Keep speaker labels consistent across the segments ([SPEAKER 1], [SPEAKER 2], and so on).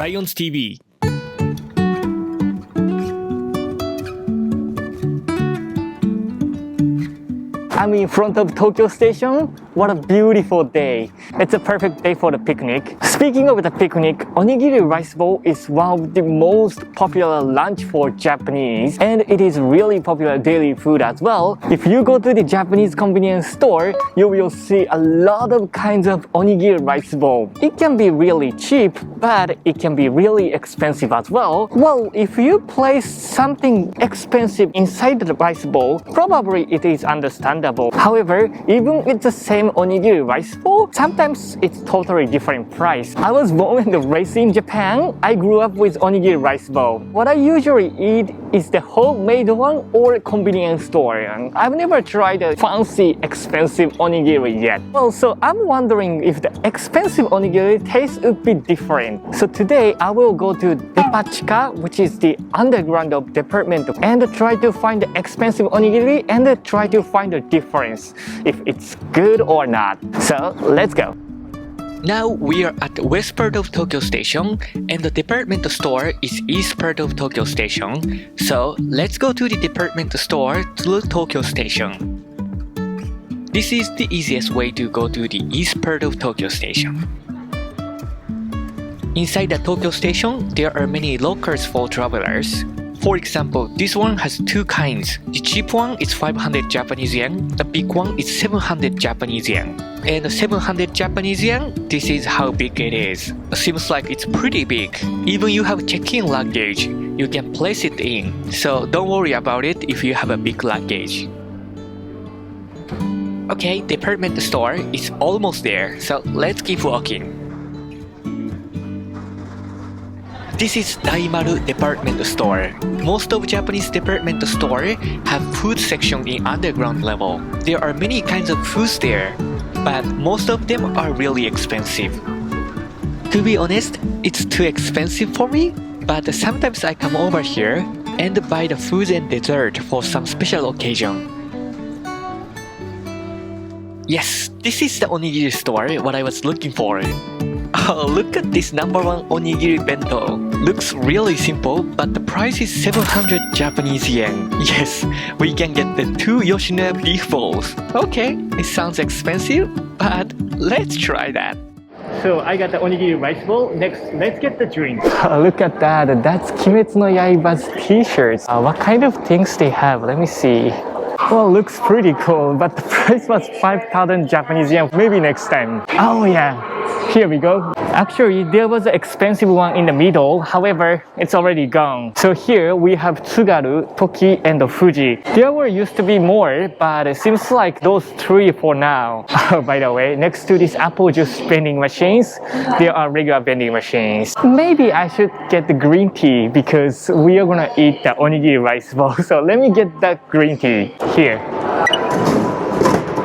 [SPEAKER 1] Lions TV.
[SPEAKER 2] I'm in front of Tokyo Station. What a beautiful day. It's a perfect day for the picnic. Speaking of the picnic, onigiri rice bowl is one of the most popular lunch for Japanese, and it is really popular daily food as well. If you go to the Japanese convenience store, you will see a lot of kinds of onigiri rice bowl. It can be really cheap, but it can be really expensive as well. Well, if you place something expensive inside the rice bowl, probably it is understandable. However, even with the same onigiri rice bowl, sometimes it's totally different price. I was born and raised in Japan. I grew up with onigiri rice bowl. What I usually eat is the homemade one or convenience store. I've never tried a fancy, expensive onigiri yet. Well, so I'm wondering if the expensive onigiri taste would be different. So today I will go to Depachika, which is the underground of department, and try to find the expensive onigiri and try to find the difference, if it's good or not. So let's go.
[SPEAKER 1] Now we are at the west part of Tokyo Station, and the department store is east part of Tokyo Station. So let's go to the department store to the Tokyo Station. This is the easiest way to go to the east part of Tokyo Station. Inside the Tokyo Station, there are many lockers for travelers. For example, this one has two kinds. The cheap one is 500 Japanese yen, the big one is 700 Japanese yen. And the 700 Japanese yen, this is how big it is. Seems like it's pretty big. Even you have check-in luggage, you can place it in. So don't worry about it if you have a big luggage. Okay, department store is almost there, so let's keep walking. This is Daimaru department store. Most of Japanese department store have food section in underground level. There are many kinds of foods there, but most of them are really expensive. To be honest, it's too expensive for me, but sometimes I come over here and buy the food and dessert for some special occasion. Yes, this is the onigiri store, what I was looking for. Oh, look at this #1 onigiri bento. Looks really simple, but the price is 700 Japanese yen. Yes, we can get the 2 Yoshinoya beef bowls. Okay, it sounds expensive, but let's try that.
[SPEAKER 2] So I got the onigiri rice bowl. Next, let's get the drink. Look at that. That's Kimetsu no Yaiba's t-shirts. What kind of things they have? Let me see. Well, looks pretty cool, but the price was 5,000 Japanese yen. Maybe next time. Oh yeah. Here we go. Actually, there was an expensive one in the middle. However, it's already gone. So here we have Tsugaru, Toki, and Fuji. There were used to be more, but it seems like those 3 for now. Oh, by the way, next to these apple juice vending machines, there are regular vending machines. Maybe I should get the green tea because we are gonna eat the onigiri rice bowl. So let me get that green tea here.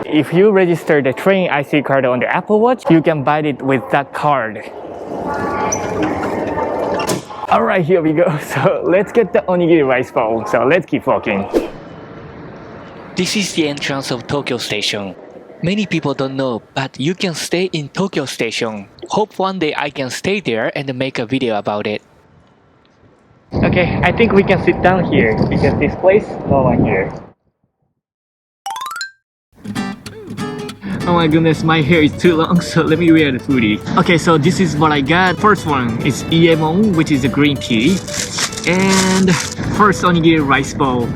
[SPEAKER 2] If you register the train IC card on the Apple Watch, you can buy it with that card. Alright, here we go. So let's get the onigiri rice bowl. So let's keep walking.
[SPEAKER 1] This is the entrance of Tokyo Station. Many people don't know, but you can stay in Tokyo Station. Hope one day I can stay there and make a video about it.
[SPEAKER 2] Okay, I think we can sit down here because this place, no one here. Oh my goodness, my hair is too long, so let me wear the hoodie. Okay, so this is what I got. First one is Iemon, which is a green tea. And first onigiri rice bowl.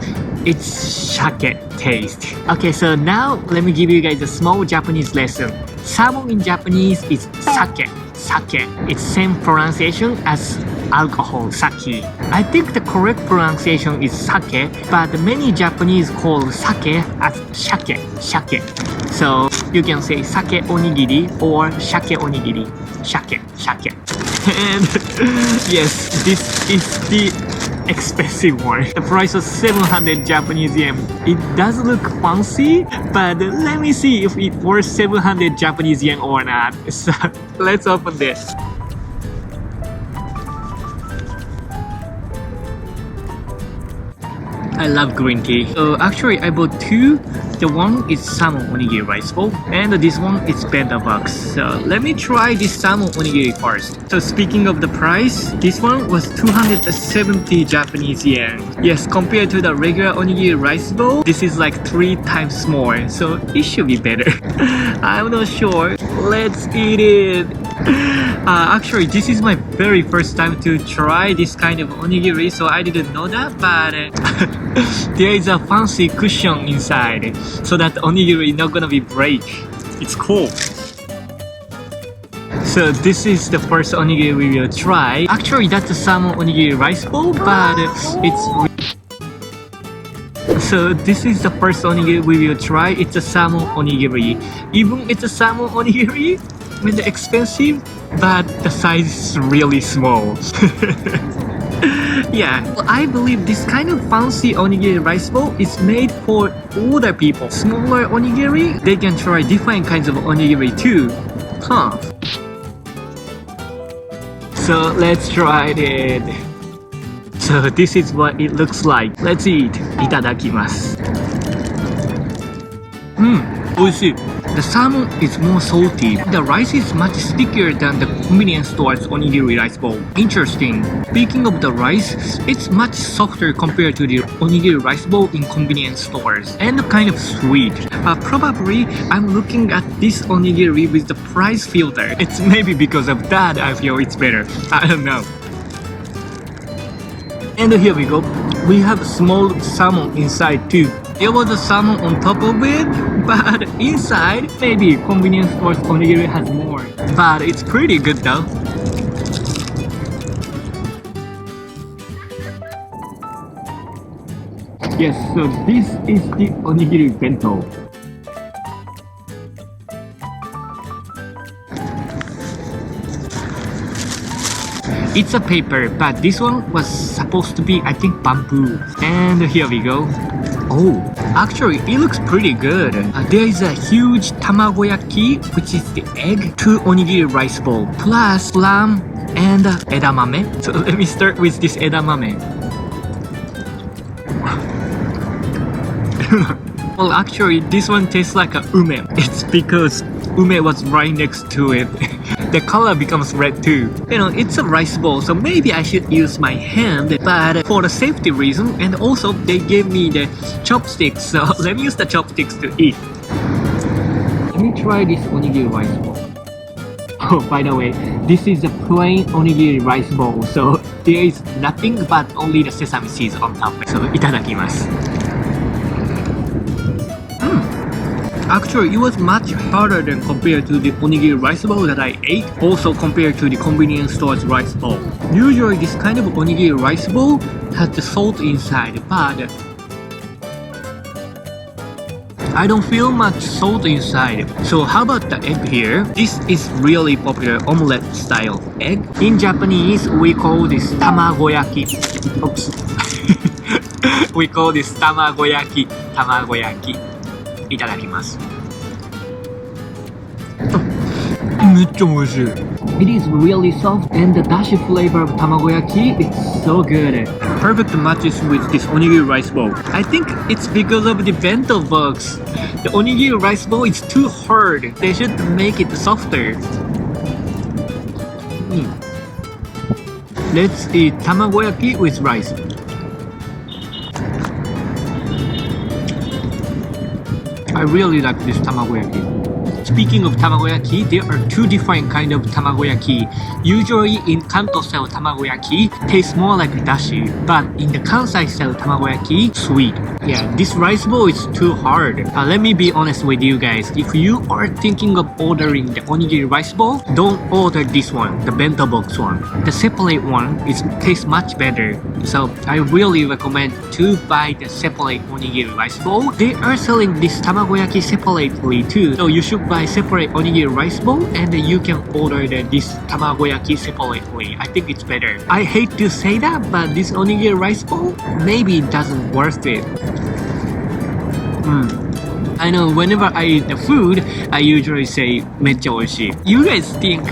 [SPEAKER 2] It's sake taste. Okay, so now let me give you guys a small Japanese lesson. Salmon in Japanese is sake. Sake. It's same pronunciation as alcohol, sake. I think the correct pronunciation is sake, but many Japanese call sake as shake. Shake. So you can say sake onigiri or shake onigiri. Shake. Shake. And yes, this is the expensive one. The price was 700 Japanese yen. It does look fancy, but let me see if it worth 700 Japanese yen or not. So let's open this. I love green tea. So actually I bought two. The one is salmon onigiri rice bowl and this one is bento box. So let me try this salmon onigiri first. So speaking of the price, this one was 270 Japanese yen. Yes, compared to the regular onigiri rice bowl, this is like 3 times more. So it should be better. I'm not sure. Let's eat it. Actually, this is my very first time to try this kind of onigiri, so I didn't know that, but there is a fancy cushion inside, so that onigiri is not gonna be break. It's cool. So this is the first onigiri we will try. Actually, that's a salmon onigiri rice bowl, but so this is the first onigiri we will try. It's a salmon onigiri. Even it's a salmon onigiri, when they're expensive, but the size is really small. Yeah, I believe this kind of fancy onigiri rice bowl is made for older people. Smaller onigiri, they can try different kinds of onigiri too. Huh. So let's try it. So this is what it looks like. Let's eat. Itadakimasu. Oishii. The salmon is more salty. The rice is much stickier than the convenience store's onigiri rice bowl. Interesting. Speaking of the rice, it's much softer compared to the onigiri rice bowl in convenience stores. And kind of sweet. Probably, I'm looking at this onigiri with the price filter. It's maybe because of that I feel it's better. I don't know. And here we go. We have small salmon inside too. There was a salmon on top of it, but inside, maybe convenience store's onigiri has more. But it's pretty good though. Yes, so this is the onigiri bento. It's a paper, but this one was supposed to be, I think, bamboo. And here we go. Oh, actually, it looks pretty good. There is a huge tamagoyaki, which is the egg, 2 onigiri rice bowl, plus lamb and edamame. So let me start with this edamame. Well, actually, this one tastes like a ume. It's because ume was right next to it. The color becomes red too. You know, it's a rice bowl, so maybe I should use my hand, but for the safety reason, and also they gave me the chopsticks, so let me use the chopsticks to eat. Let me try this onigiri rice bowl. Oh, by the way, this is a plain onigiri rice bowl, so there is nothing but only the sesame seeds on top. So, itadakimasu. Actually, it was much harder than compared to the onigiri rice bowl that I ate, also compared to the convenience store's rice bowl. Usually this kind of onigiri rice bowl has the salt inside, but I don't feel much salt inside. So how about the egg here? This is really popular omelette style egg. In Japanese, we call this tamagoyaki. Oops. We call this tamagoyaki. Itadakimasu. It is really soft and the dashi flavor of tamagoyaki is so good. Perfect matches with this onigiri rice bowl. I think it's because of the bento box. The onigiri rice bowl is too hard. They should make it softer. Let's eat tamagoyaki with rice. I really like this tamagoyaki. Speaking of tamagoyaki, there are 2 different kinds of tamagoyaki. Usually in Kanto style tamagoyaki, tastes more like dashi, but in the Kansai style tamagoyaki, sweet. Yeah, this rice bowl is too hard. Let me be honest with you guys. If you are thinking of ordering the onigiri rice bowl, don't order this one, the bento box one. The separate one tastes much better. So I really recommend to buy the separate onigiri rice bowl. They are selling this tamagoyaki separately too. So you should buy separate onigiri rice bowl and you can order this tamagoyaki separately. I think it's better. I hate to say that, but this onigiri rice bowl maybe doesn't worth it. I know whenever I eat the food, I usually say めっちゃ美味しい. You guys think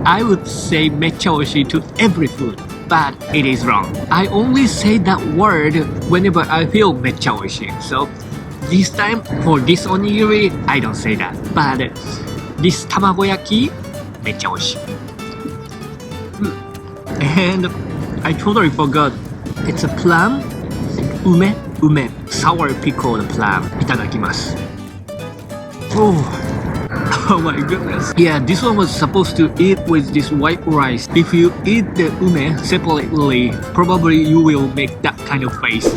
[SPEAKER 2] I would say めっちゃ美味しい to every food.
[SPEAKER 1] but it is wrong. I only say that word whenever I feel めっちゃ美味しい. So this time for this onigiri, I don't say that. But this tamagoyaki, めっちゃ美味しい. And I totally forgot. It's a plum, ume, sour pickled plum. いただきます. Oh my goodness. Yeah, this one was supposed to eat with this white rice. If you eat the ume separately, probably you will make that kind of face.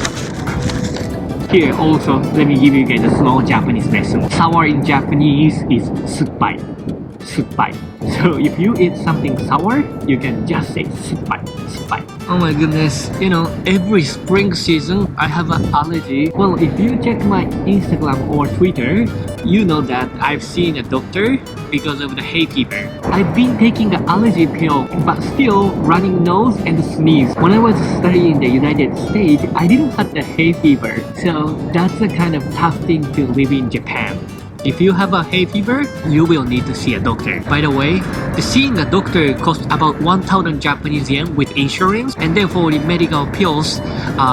[SPEAKER 1] Here also, let me give you guys a small Japanese lesson. Sour in Japanese is 酸っぱい. 酸っぱい. So if you eat something sour, you can just say 酸っぱい. 酸っぱい. Oh my goodness, you know, every spring season I have an allergy. Well, if you check my Instagram or Twitter, you know that I've seen a doctor because of the hay fever. I've been taking an allergy pill, but still running nose and sneeze. When I was studying in the United States, I didn't have the hay fever. So that's a kind of tough thing to live in Japan. If you have a hay fever, you will need to see a doctor. By the way, seeing a doctor costs about 1,000 Japanese yen with insurance, and then for the medical pills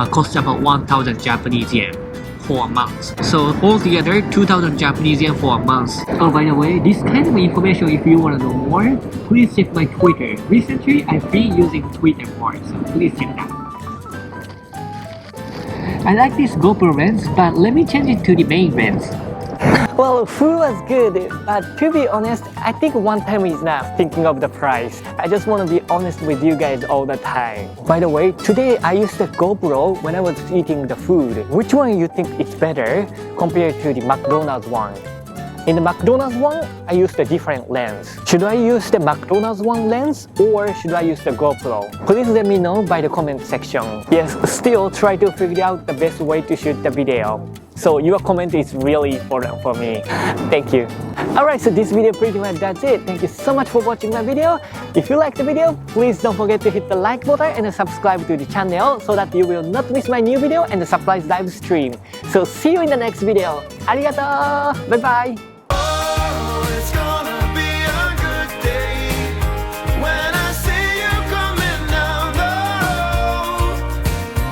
[SPEAKER 1] cost about 1,000 Japanese yen for a month. So altogether 2,000 Japanese yen for a month. Oh, by the way, this kind of information, if you want to know more, please check my Twitter. Recently, I've been using Twitter more, so please check that. I like this GoPro lens, but let me change it to the main lens.
[SPEAKER 2] Well, food was good, but to be honest, I think one time is enough thinking of the price. I just want to be honest with you guys all the time. By the way, today I used the GoPro when I was eating the food. Which one you think is better compared to the McDonald's one? In the McDonald's one, I used a different lens. Should I use the McDonald's one lens or should I use the GoPro? Please let me know by the comment section. Yes, still try to figure out the best way to shoot the video. So your comment is really important for me. Thank you. Alright, so this video pretty much that's it. Thank you so much for watching my video. If you like the video, please don't forget to hit the like button and subscribe to the channel so that you will not miss my new video and the surprise live stream. So see you in the next video. Arigato! Bye bye!